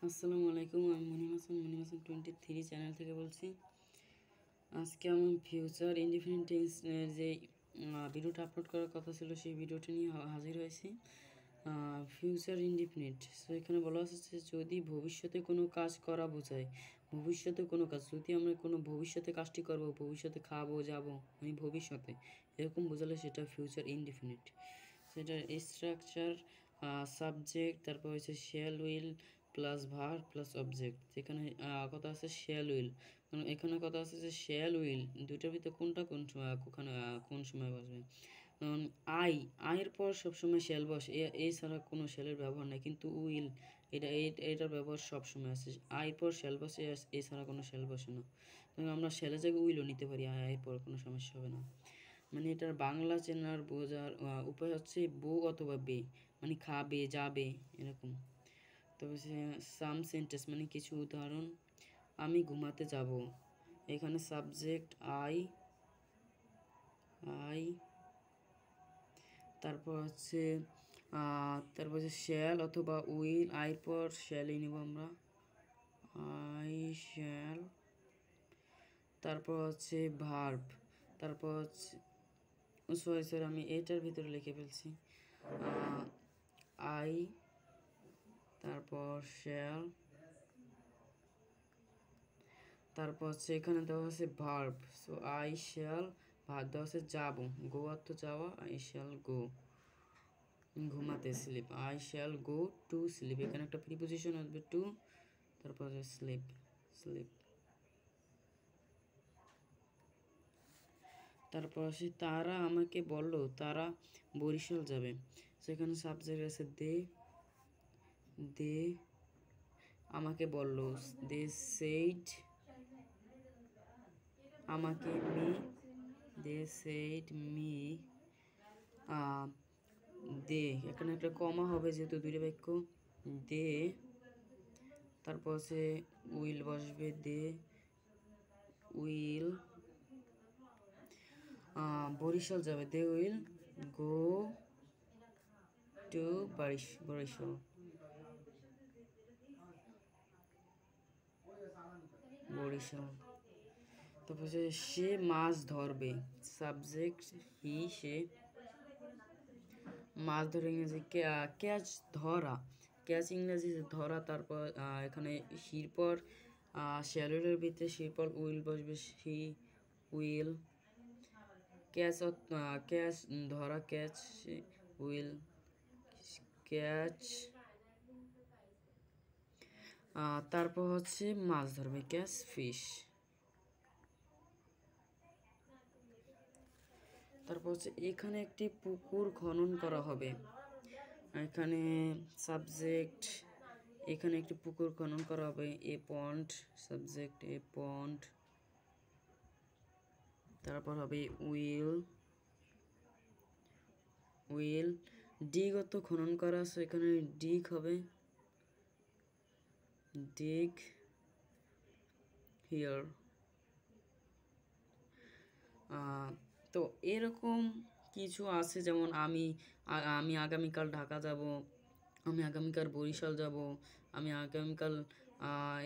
আসসালামু আলাইকুম, আমি মনিম হাসান 23 চ্যানেল থেকে বলছি। আজকে আমি ফিউচার ইনডিফিনিট টেন্সের যে ভিডিওটা আপলোড করার কথা ছিল সেই ভিডিওটা নিয়ে হাজির হয়েছি। ফিউচার ইনডিফিনিট, সো এখানে বলা হচ্ছে যদি ভবিষ্যতে কোনো কাজ করা বোঝায়, ভবিষ্যতে কোনো কাজ, যদি আমরা কোনো ভবিষ্যতে কাজটি করব, ভবিষ্যতে খাবো যাবো, মানে ভবিষ্যতে এরকম বোঝালে সেটা ফিউচার ইনডিফিনিট। সেটার স্ট্রাকচার সাবজেক্ট, তারপর হচ্ছে shall will plus verb plus object. যেখানে কথা আছে শ্যাল উইল, কারণ এখানে কথা আছে যে শ্যাল উইল দুইটার ভিতরে কোনটা কোন সময় কোন সময় বসবে। আয়ের পর সবসময় শ্যাল বসে, এছাড়া কোনো শ্যালের ব্যবহার নেই, কিন্তু উইল এটার ব্যবহার সবসময় আছে। আয়ের পর শ্যাল বসে, এছাড়া কোনো শ্যাল বসে না। আমরা শ্যালের জায়গায় উইলও নিতে পারি, আয়ের পর কোনো সমস্যা হবে না। মানে এটার বাংলা চেনার বোঝার উপায় হচ্ছে বো অথবা বে, মানে খাবে যাবে এরকম। তবে সাম সেন্টেন্স মানে কিছু উদাহরণ, আমি ঘুমাতে যাব, এখানে সাবজেক্ট আই, তারপর হচ্ছে শ্যাল অথবা উইল, আইর পর শ্যালই নেব আমরা, আই শ্যাল। তারপর হচ্ছে ভার্ব, তারপর হচ্ছে সরি আমি এটার ভিতরে লিখে ফেলছি, আই, তারপর শ্যাল, তারপর হচ্ছে এখানে দেওয়া আছে verb, so I shall, verb দেওয়া আছে যাবো, গো অর্থ যাওয়া, আই শ্যাল গো, ঘুমাতে sleep, I shall go to sleep, এখানে একটা প্রিপোজিশন আসবে টু, তারপর স্লিপ, তারপর আসে তারা আমাকে বলল তারা বরিশাল যাবে, সেখানে সাবজেক্ট আছে দে আমাকে বলল, দে সেইড আমাকে, দে সেইড মি, দে এখানে একটা কমা হবে যেহেতু দুইটা বাক্য, দে, তারপর আছে উইল বসবে, দে উইল বরিশাল যাবে, they will go to Barishal. তারপর সে মাছ ধরবে, সাবজেক্ট হি, সে মাছ ধরে, ইংরেজি ক্যাচ ধরা, ক্যাচ ইংরেজি ধরা। তারপর এখানে হির পর শ্যালের ভিতরে শির পর উইল বসবে, সি উইল ক্যাচ, ক্যাচ ধরা, ক্যাচ উইল ক্যাচ। তারপর হচ্ছে মাছ ধরবে, ক্যাচ ফিশ। তারপর হচ্ছে এখানে একটি পুকুর খনন করা হবে, এখানে সাবজেক্ট, এখানে একটি পুকুর খনন করা হবে, এ পন্ড, সাবজেক্ট এ পন্ড। তারপর হবে উইল ডিগ অর্থ খনন করা আছে, এখানে ডিগ হবে, ডিগ হিয়ার। তো এরকম কিছু আছে, যেমন আমি আগামীকাল ঢাকা যাব, আমি আগামীকাল বরিশাল যাব, আমি আগামীকাল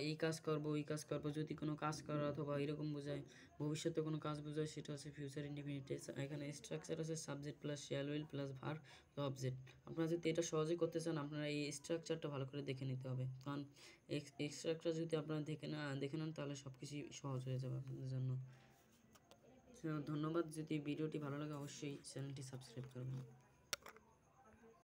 এই কাজ করব, ওই কাজ করব, যদি কোনো কাজ করা অথবা এরকম বোঝায়, ভবিষ্যতে কোনো কাজ বোঝায়, সেটা হচ্ছে ফিউচার ইনডিফিনিট টেন্স। এখানে স্ট্রাকচার আছে subject plus shall will plus verb object. আপনারা যদি এটা সহজে করতে চান, আপনারা এই স্ট্রাকচারটা ভালো করে দেখে নিতে হবে, কারণ স্ট্রাকচার যদি আপনারা দেখে নেন তাহলে সব কিছুই সহজ হয়ে যাবে আপনাদের জন্য। ধন্যবাদ। যদি ভিডিওটি ভালো লাগে অবশ্যই চ্যানেলটি সাবস্ক্রাইব করবেন।